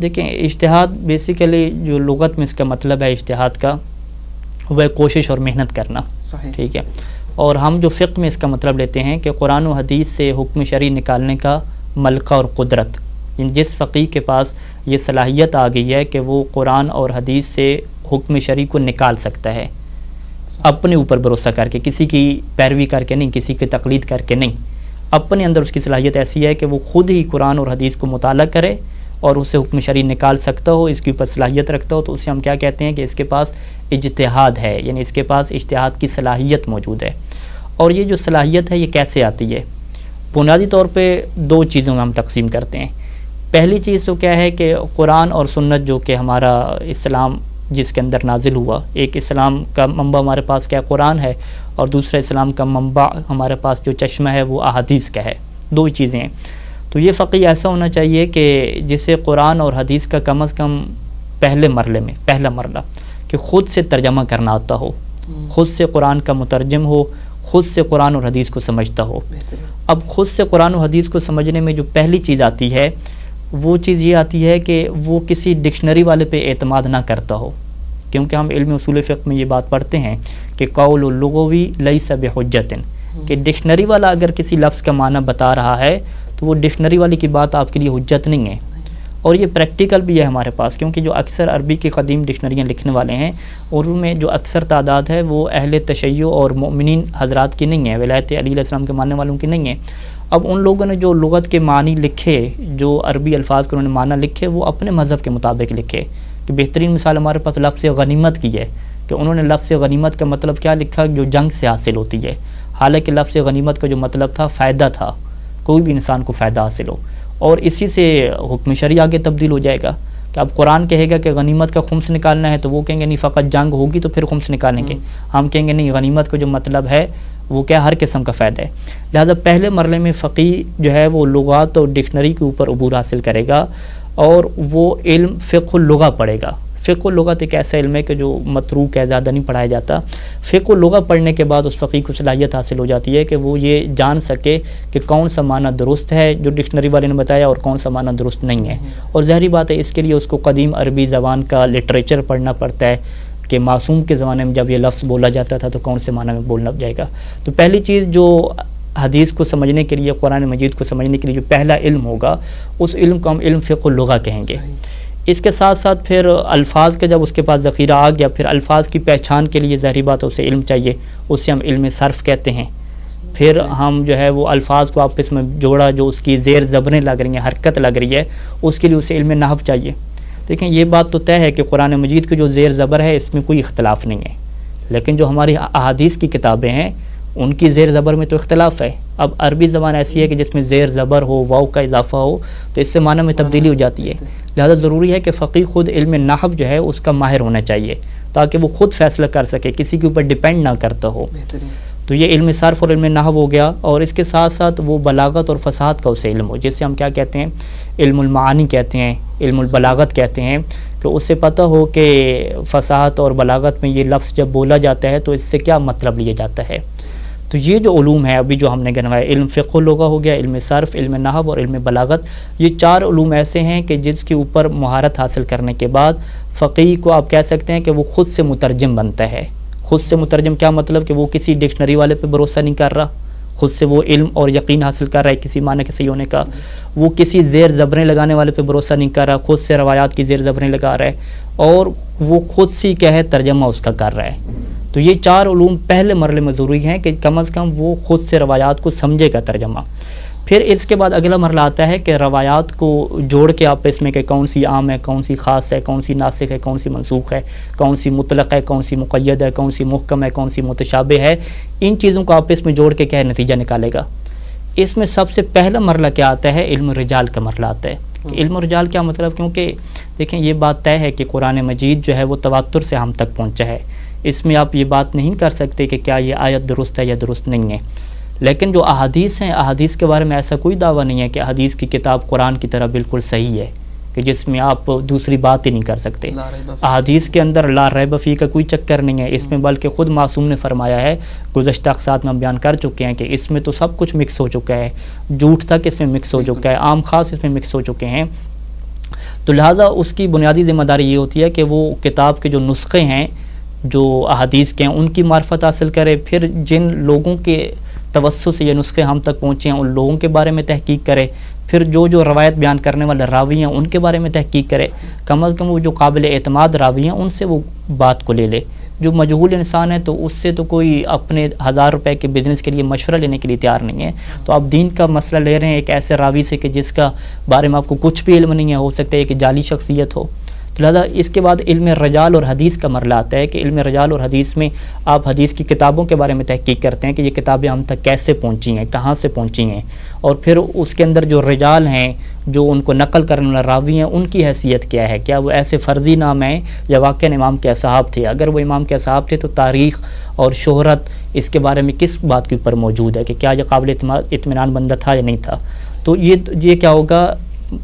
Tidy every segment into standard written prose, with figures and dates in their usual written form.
دیکھیں اجتہاد بیسیکلی جو لغت میں اس کا مطلب ہے اجتہاد کا وہ کوشش اور محنت کرنا. صحیح. ٹھیک ہے. اور ہم جو فقہ میں اس کا مطلب لیتے ہیں کہ قرآن و حدیث سے حکم شرعی نکالنے کا ملکہ اور قدرت. جس فقیہ کے پاس یہ صلاحیت آ گئی ہے کہ وہ قرآن اور حدیث سے حکم شرعی کو نکال سکتا ہے اپنے اوپر بھروسہ کر کے, کسی کی پیروی کر کے نہیں, کسی کی تقلید کر کے نہیں, اپنے اندر اس کی صلاحیت ایسی ہے کہ وہ خود ہی قرآن اور حدیث کو مطالعہ کرے اور اسے حکم شرعی نکال سکتا ہو, اس کے اوپر صلاحیت رکھتا ہو, تو اسے ہم کیا کہتے ہیں کہ اس کے پاس اجتہاد ہے, یعنی اس کے پاس اجتہاد کی صلاحیت موجود ہے. اور یہ جو صلاحیت ہے یہ کیسے آتی ہے؟ بنیادی طور پہ دو چیزوں میں ہم تقسیم کرتے ہیں. پہلی چیز تو کیا ہے کہ قرآن اور سنت جو کہ ہمارا اسلام جس کے اندر نازل ہوا, ایک اسلام کا منبع ہمارے پاس کیا قرآن ہے, اور دوسرا اسلام کا منبع ہمارے پاس جو چشمہ ہے وہ احادیث کا ہے. دو چیزیں ہیں. تو یہ فقیہ ایسا ہونا چاہیے کہ جسے قرآن اور حدیث کا کم از کم پہلے مرحلے میں پہلا مرحلہ کہ خود سے ترجمہ کرنا آتا ہو, خود سے قرآن کا مترجم ہو, خود سے قرآن اور حدیث کو سمجھتا ہو. اب خود سے قرآن و حدیث کو سمجھنے میں جو پہلی چیز آتی ہے وہ چیز یہ آتی ہے کہ وہ کسی ڈکشنری والے پہ اعتماد نہ کرتا ہو, کیونکہ ہم علم اصول فقہ میں یہ بات پڑھتے ہیں کہ قول اللغوی لیس بحجۃ, کہ ڈکشنری والا اگر کسی لفظ کا معنی بتا رہا ہے تو وہ ڈکشنری والی کی بات آپ کے لیے حجت نہیں ہے. اور یہ پریکٹیکل بھی ہے ہمارے پاس, کیونکہ جو اکثر عربی کی قدیم ڈکشنریاں لکھنے والے ہیں اور ان میں جو اکثر تعداد ہے وہ اہل تشیع اور مؤمنین حضرات کی نہیں ہے, ولایت علی علیہ السلام کے ماننے والوں کی نہیں ہے. اب ان لوگوں نے جو لغت کے معنی لکھے, جو عربی الفاظ کے انہوں نے معنی لکھے, وہ اپنے مذہب کے مطابق لکھے. کہ بہترین مثال ہمارے پاس لفظ غنیمت کی ہے کہ انہوں نے لفظ غنیمت کا مطلب کیا لکھا, جو جنگ سے حاصل ہوتی ہے, حالانکہ لفظ غنیمت کا جو مطلب تھا فائدہ تھا, کوئی بھی انسان کو فائدہ حاصل ہو. اور اسی سے حکم شرعی آگے تبدیل ہو جائے گا کہ اب قرآن کہے گا کہ غنیمت کا خمس نکالنا ہے تو وہ کہیں گے نہیں فقط جنگ ہوگی تو پھر خمس نکالیں گے. ہم کہیں گے نہیں, غنیمت کا جو مطلب ہے وہ کیا ہر قسم کا فائدہ ہے. لہذا پہلے مرحلے میں فقیہ جو ہے وہ لغات اور ڈکشنری کے اوپر عبور حاصل کرے گا اور وہ علم فقہ اللغہ پڑھے گا. فقہ اللغت ایک ایسا علم ہے کہ جو متروک ہے, زیادہ نہیں پڑھایا جاتا. فقہ اللغہ پڑھنے کے بعد اس فقیہ کو صلاحیت حاصل ہو جاتی ہے کہ وہ یہ جان سکے کہ کون سا معنی درست ہے جو ڈکشنری والے نے بتایا اور کون سا معنی درست نہیں ہے. اور ظاہری بات ہے اس کے لیے اس کو قدیم عربی زبان کا لٹریچر پڑھنا پڑتا ہے کہ معصوم کے زمانے میں جب یہ لفظ بولا جاتا تھا تو کون سے معنی میں بولنا جائے گا. تو پہلی چیز جو حدیث کو سمجھنے کے لیے, قرآن مجید کو سمجھنے کے لیے جو پہلا علم ہوگا اس علم کو ہم علم فقہ اللغہ کہیں گے. اس کے ساتھ ساتھ پھر الفاظ کا جب اس کے پاس ذخیرہ آ گیا, پھر الفاظ کی پہچان کے لیے ظاہری بات ہے اسے علم چاہیے, اسے ہم علم صرف کہتے ہیں. پھر ہم جو ہے وہ الفاظ کو آپس میں جوڑا, جو اس کی زیر زبریں لگ رہی ہیں, حرکت لگ رہی ہے, اس کے لیے اسے علم نحو چاہیے. دیکھیں یہ بات تو طے ہے کہ قرآن مجید کی جو زیر زبر ہے اس میں کوئی اختلاف نہیں ہے, لیکن جو ہماری احادیث کی کتابیں ہیں ان کی زیر زبر میں تو اختلاف ہے. اب عربی زبان ایسی ہے کہ جس میں زیر زبر ہو, واو کا اضافہ ہو, تو اس سے معنی میں تبدیلی ہو جاتی ہے. لہذا ضروری ہے کہ فقیہ خود علم نحو جو ہے اس کا ماہر ہونا چاہیے تاکہ وہ خود فیصلہ کر سکے, کسی کے اوپر ڈیپینڈ نہ کرتا ہو. تو یہ علم صرف اور علم نحو ہو گیا. اور اس کے ساتھ ساتھ وہ بلاغت اور فصاحت کا اسے علم ہو, جسے ہم کیا کہتے ہیں, علم المعانی کہتے ہیں, علم البلاغت کہتے ہیں, کہ اس سے پتہ ہو کہ فصاحت اور بلاغت میں یہ لفظ جب بولا جاتا ہے تو اس سے کیا مطلب لیا جاتا ہے. تو یہ جو علوم ہے ابھی جو ہم نے گنوایا, علم فقہ اللغہ ہو گیا, علم صرف, علم نحو اور علم بلاغت, یہ چار علوم ایسے ہیں کہ جس کے اوپر مہارت حاصل کرنے کے بعد فقیہ کو آپ کہہ سکتے ہیں کہ وہ خود سے مترجم بنتا ہے. خود سے مترجم کیا مطلب, کہ وہ کسی ڈکشنری والے پہ بھروسہ نہیں کر رہا, خود سے وہ علم اور یقین حاصل کر رہا ہے کسی معنی کے صحیح ہونے کا. وہ کسی زیر زبریں لگانے والے پہ بھروسہ نہیں کر رہا, خود سے روایات کی زیر زبریں لگا رہا ہے, اور وہ خود سے کیا ہے ترجمہ اس کا کر رہا ہے. تو یہ چار علوم پہلے مرحلے میں ضروری ہیں کہ کم از کم وہ خود سے روایات کو سمجھے گا ترجمہ. پھر اس کے بعد اگلا مرحلہ آتا ہے کہ روایات کو جوڑ کے آپس میں کہ کون سی عام ہے, کون سی خاص ہے, کون سی ناسخ ہے, کون سی منسوخ ہے, کون سی مطلق ہے, کون سی مقید ہے, کون سی محکم ہے, کون سی متشابہ ہے, ان چیزوں کو آپس میں جوڑ کے کیا نتیجہ نکالے گا. اس میں سب سے پہلا مرحلہ کیا آتا ہے, علم رجال کا مرحلہ آتا ہے. علم رجال کیا مطلب, کیونکہ دیکھیں یہ بات طے ہے کہ قرآن مجید جو ہے وہ تواتر سے ہم تک پہنچا ہے. اس میں آپ یہ بات نہیں کر سکتے کہ کیا یہ آیت درست ہے یا درست نہیں ہے. لیکن جو احادیث ہیں, احادیث کے بارے میں ایسا کوئی دعویٰ نہیں ہے کہ حدیث کی کتاب قرآن کی طرح بالکل صحیح ہے, کہ جس میں آپ دوسری بات ہی نہیں کر سکتے. احادیث کے اندر لا ریب فی کا کوئی چکر نہیں ہے اس میں, بلکہ خود معصوم نے فرمایا ہے, گزشتہ اقساط میں ہم بیان کر چکے ہیں کہ اس میں تو سب کچھ مکس ہو چکا ہے, جھوٹ تک اس میں مکس ہو چکا ہے, عام خاص اس میں مکس ہو چکے ہیں. تو لہٰذا اس کی بنیادی ذمہ داری یہ ہوتی ہے کہ وہ کتاب کے جو نسخے ہیں جو احادیث کے ہیں ان کی معرفت حاصل کرے، پھر جن لوگوں کے توسط سے یہ نسخے ہم تک پہنچے ہیں ان لوگوں کے بارے میں تحقیق کرے، پھر جو روایت بیان کرنے والے راوی ہیں ان کے بارے میں تحقیق کرے، کم از کم وہ جو قابل اعتماد راوی ہیں ان سے وہ بات کو لے لے۔ جو مجہول انسان ہے تو اس سے تو کوئی اپنے 1000 روپے کے بزنس کے لیے مشورہ لینے کے لیے تیار نہیں ہے، تو آپ دین کا مسئلہ لے رہے ہیں ایک ایسے راوی سے کہ جس کا بارے میں آپ کو کچھ بھی علم نہیں ہے، ہو سکتا ہے کہ جعلی شخصیت ہو۔ تو لہٰذا اس کے بعد علم رجال اور حدیث کا مرحلہ آتا ہے کہ علم رجال اور حدیث میں آپ حدیث کی کتابوں کے بارے میں تحقیق کرتے ہیں کہ یہ کتابیں ہم تک کیسے پہنچی ہیں، کہاں سے پہنچی ہیں، اور پھر اس کے اندر جو رجال ہیں جو ان کو نقل کرنے والے راوی ہیں ان کی حیثیت کیا ہے، کیا وہ ایسے فرضی نام ہیں یا واقعاً امام کے اصحاب تھے، اگر وہ امام کے اصحاب تھے تو تاریخ اور شہرت اس کے بارے میں کس بات کے اوپر موجود ہے کہ کیا یہ قابل اطمینان بندہ تھا یا نہیں تھا۔ تو یہ کیا ہوگا،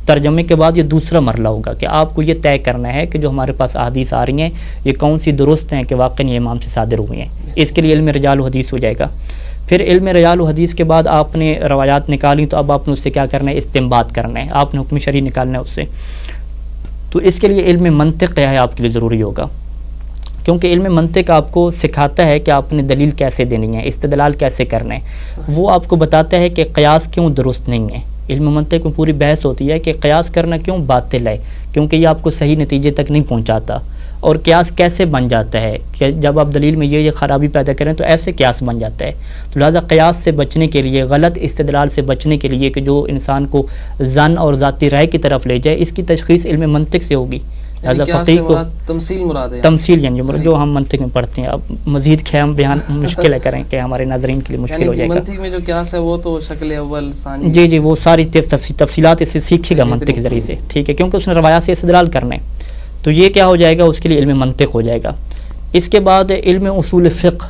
ترجمے کے بعد یہ دوسرا مرحلہ ہوگا کہ آپ کو یہ طے کرنا ہے کہ جو ہمارے پاس احادیث آ رہی ہیں یہ کون سی درست ہیں کہ واقعی یہ امام سے صادر ہوئی ہیں، اس کے لیے علم رجال و حدیث ہو جائے گا۔ پھر علم رجال و حدیث کے بعد آپ نے روایات نکالی تو اب آپ نے اس سے کیا کرنا ہے، استنباط کرنا ہے، آپ نے حکم شرعی نکالنا ہے اس سے۔ تو اس کے لیے علم منطق کیا ہے آپ کے لیے ضروری ہوگا، کیونکہ علم منطق آپ کو سکھاتا ہے کہ آپ نے دلیل کیسے دینی ہے، استدلال کیسے کرنا ہے، وہ آپ کو بتاتا ہے کہ قیاس کیوں درست نہیں ہے۔ علم منطق میں پوری بحث ہوتی ہے کہ قیاس کرنا کیوں باطل ہے، کیونکہ یہ آپ کو صحیح نتیجے تک نہیں پہنچاتا، اور قیاس کیسے بن جاتا ہے کہ جب آپ دلیل میں یہ خرابی پیدا کریں تو ایسے قیاس بن جاتا ہے۔ تو لہٰذا قیاس سے بچنے کے لیے، غلط استدلال سے بچنے کے لیے کہ جو انسان کو ظن اور ذاتی رائے کی طرف لے جائے، اس کی تشخیص علم منطق سے ہوگی۔ لہٰذا فقیہ کو تمثیل یعنی جو ہم منطق میں پڑھتے ہیں، اب مزید خیام بیان مشکل ہے کریں کہ ہمارے ناظرین کے لیے مشکل ہو جائے گا۔ منطق میں جو قیاس ہے وہ تو شکل اول ثانی، جی وہ ساری تفصیلات اس سے سیکھے گا منطق کے ذریعے سے، ٹھیک ہے، کیونکہ اس نے روایات سے استدلال کرنا ہے۔ تو یہ کیا ہو جائے گا، اس کے لیے علم منطق ہو جائے گا۔ اس کے بعد علم اصول فقہ۔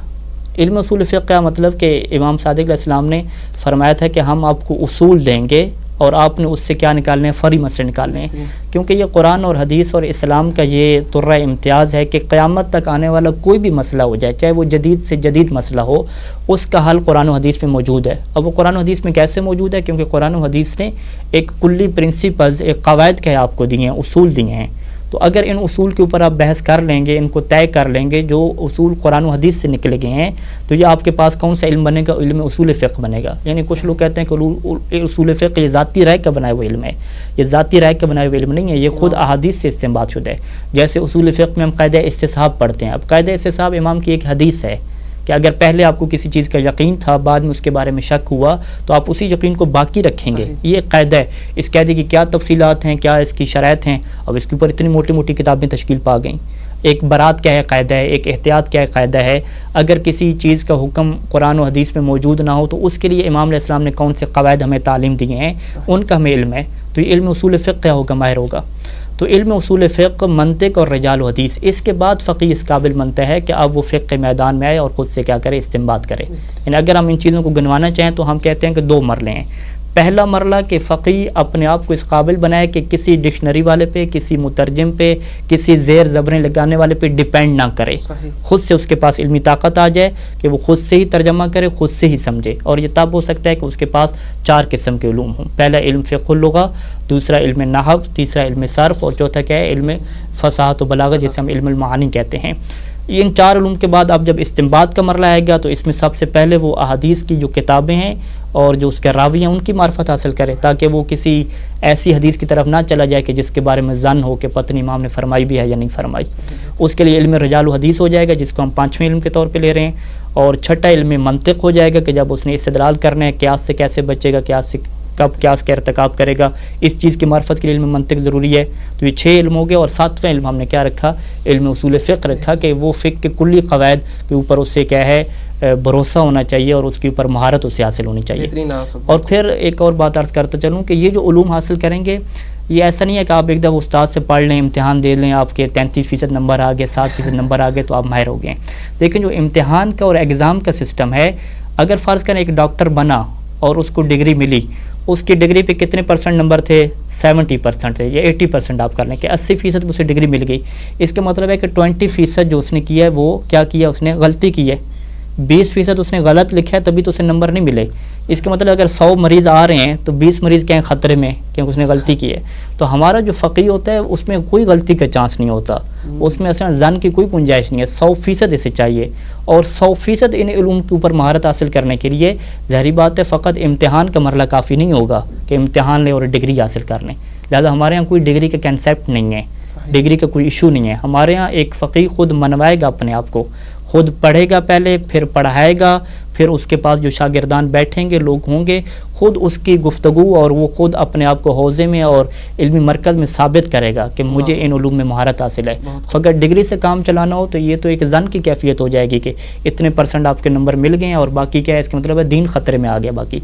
علم اصول فقہ کا مطلب کہ امام صادق علیہ السلام نے فرمایا تھا کہ ہم آپ کو اصول دیں گے اور آپ نے اس سے کیا نکالنے ہیں، فرعی مسئلے نکالنے ہیں، کیونکہ یہ قرآن اور حدیث اور اسلام کا یہ طرہ امتیاز ہے کہ قیامت تک آنے والا کوئی بھی مسئلہ ہو جائے، چاہے وہ جدید سے جدید مسئلہ ہو، اس کا حل قرآن و حدیث میں موجود ہے۔ اب وہ قرآن و حدیث میں کیسے موجود ہے، کیونکہ قرآن و حدیث نے ایک کلی پرنسپلز، ایک قواعد کے آپ کو دیے ہیں، اصول دیے ہیں۔ تو اگر ان اصول کے اوپر آپ بحث کر لیں گے، ان کو طے کر لیں گے، جو اصول قرآن و حدیث سے نکلے گئے ہیں، تو یہ آپ کے پاس کون سا علم بنے گا، علم اصول فقہ بنے گا۔ یعنی کچھ لوگ کہتے ہیں کہ اصول فقہ یہ ذاتی رائے کا بنایا ہوا علم ہے، یہ ذاتی رائے کا بنایا ہوا علم نہیں ہے، یہ خود احادیث سے استنباط شدہ ہے۔ جیسے اصول فقہ میں ہم قاعدہ استصحاب پڑھتے ہیں، اب قاعدہ استصحاب امام کی ایک حدیث ہے کہ اگر پہلے آپ کو کسی چیز کا یقین تھا، بعد میں اس کے بارے میں شک ہوا، تو آپ اسی یقین کو باقی رکھیں گے۔ یہ ایک قاعدہ ہے، اس قاعدے کی کیا تفصیلات ہیں، کیا اس کی شرائط ہیں، اب اس کے اوپر اتنی موٹی موٹی کتابیں تشکیل پا گئیں۔ ایک برات کیا ہے قاعدہ ہے، ایک احتیاط کیا ہے قاعدہ ہے، اگر کسی چیز کا حکم قرآن و حدیث میں موجود نہ ہو تو اس کے لیے امام علیہ السلام نے کون سے قواعد ہمیں تعلیم دیے ہیں، ان کا ہمیں علم ہے۔ تو یہ علم اصول فقہ کیا ہوگا، ماہر ہوگا۔ تو علم اصول فقہ، منطق اور رجال و حدیث۔ اس کے بعد فقیہ اس قابل بنتا ہے کہ اب وہ فقہ کے میدان میں آئے اور خود سے کیا کرے، استنباط کرے۔ یعنی اگر ہم ان چیزوں کو گنوانا چاہیں تو ہم کہتے ہیں کہ 2 مرحلے ہیں۔ پہلا مرحلہ کہ فقیہ اپنے آپ کو اس قابل بنائے کہ کسی ڈکشنری والے پہ، کسی مترجم پہ، کسی زیر زبریں لگانے والے پہ ڈیپینڈ نہ کرے، خود سے اس کے پاس علمی طاقت آ جائے کہ وہ خود سے ہی ترجمہ کرے، خود سے ہی سمجھے۔ اور یہ تب ہو سکتا ہے کہ اس کے پاس 4 قسم کے علوم ہوں۔ پہلا علم فقہ اللغہ، دوسرا علم نحو، تیسرا علم صرف، اور چوتھا کیا ہے، علم فصاحت و بلاغت، جسے ہم علم المعانی کہتے ہیں۔ ان 4 علوم کے بعد اب جب استنباط کا مرحلہ آئے گا تو اس میں سب سے پہلے وہ احادیث کی جو کتابیں ہیں اور جو اس کے راوی ہیں ان کی معرفت حاصل کرے، تاکہ وہ کسی ایسی حدیث کی طرف نہ چلا جائے کہ جس کے بارے میں ظن ہو کہ پتہ نہیں امام نے فرمائی بھی ہے یا نہیں فرمائی۔ اس کے لیے علم رجال و حدیث ہو جائے گا، جس کو ہم 5ویں علم کے طور پہ لے رہے ہیں۔ اور چھٹا علم منطق ہو جائے گا کہ جب اس نے استدلال کرنا ہے، قیاس سے کیسے بچے گا، قیاس سے کب قیاس کا ارتکاب کرے گا، اس چیز کی معرفت کے لیے علم منطق ضروری ہے۔ تو یہ 6 علم ہو گئے، اور 7واں علم ہم نے کیا رکھا، علم اصول فقہ رکھا، کہ وہ فقہ کے کلی قواعد کے اوپر اس سے کیا ہے، بھروسہ ہونا چاہیے اور اس کے اوپر مہارت اس سے حاصل ہونی چاہیے۔ اور پھر ایک اور بات عرض کرتا چلوں کہ یہ جو علوم حاصل کریں گے، یہ ایسا نہیں ہے کہ آپ ایک دفعہ استاد سے پڑھ لیں، امتحان دے لیں، آپ کے 33% نمبر آ گئے، 7% نمبر آ گئے تو آپ ماہر ہو گئے۔ لیکن جو امتحان کا اور ایگزام کا سسٹم ہے، اگر فرض کریں ایک ڈاکٹر بنا اور اس کو ڈگری ملی، اس کی ڈگری پہ کتنے % نمبر تھے، 70% تھے، یا 80% آپ کر لیں کہ 80% اسے ڈگری مل گئی۔ اس کا مطلب ہے کہ 20% جو اس نے کیا ہے وہ کیا کیا، اس نے غلطی کی ہے، 20% اس نے غلط لکھا ہے، تبھی تو اسے نمبر نہیں ملے۔ اس کا مطلب اگر 100 مریض آ رہے ہیں تو 20 مریض کہیں خطرے میں کیونکہ اس نے غلطی کی ہے. تو ہمارا جو فقیہ ہوتا ہے اس میں کوئی غلطی کا چانس نہیں ہوتا, اس میں اصلا ظن کی کوئی گنجائش نہیں ہے. 100% اسے چاہیے, اور 100% ان علوم کے اوپر مہارت حاصل کرنے کے لیے ظاہری بات ہے فقط امتحان کا مرحلہ کافی نہیں ہوگا کہ امتحان لیں اور ڈگری حاصل کر لیں. لہٰذا ہمارے یہاں کوئی ڈگری کا کنسیپٹ نہیں ہے, ڈگری کا کوئی ایشو نہیں ہے. ہمارے یہاں ایک فقیہ خود منوائے گا اپنے آپ کو, خود پڑھے گا پہلے, پھر پڑھائے گا, پھر اس کے پاس جو شاگردان بیٹھیں گے لوگ ہوں گے, خود اس کی گفتگو اور وہ خود اپنے آپ کو حوزے میں اور علمی مرکز میں ثابت کرے گا کہ مجھے ان علوم میں مہارت حاصل ہے. تو اگر ڈگری سے کام چلانا ہو تو یہ تو ایک ظن کی کیفیت ہو جائے گی کہ اتنے % آپ کے نمبر مل گئے ہیں اور باقی کیا ہے, اس کا مطلب ہے دین خطرے میں آ گیا باقی.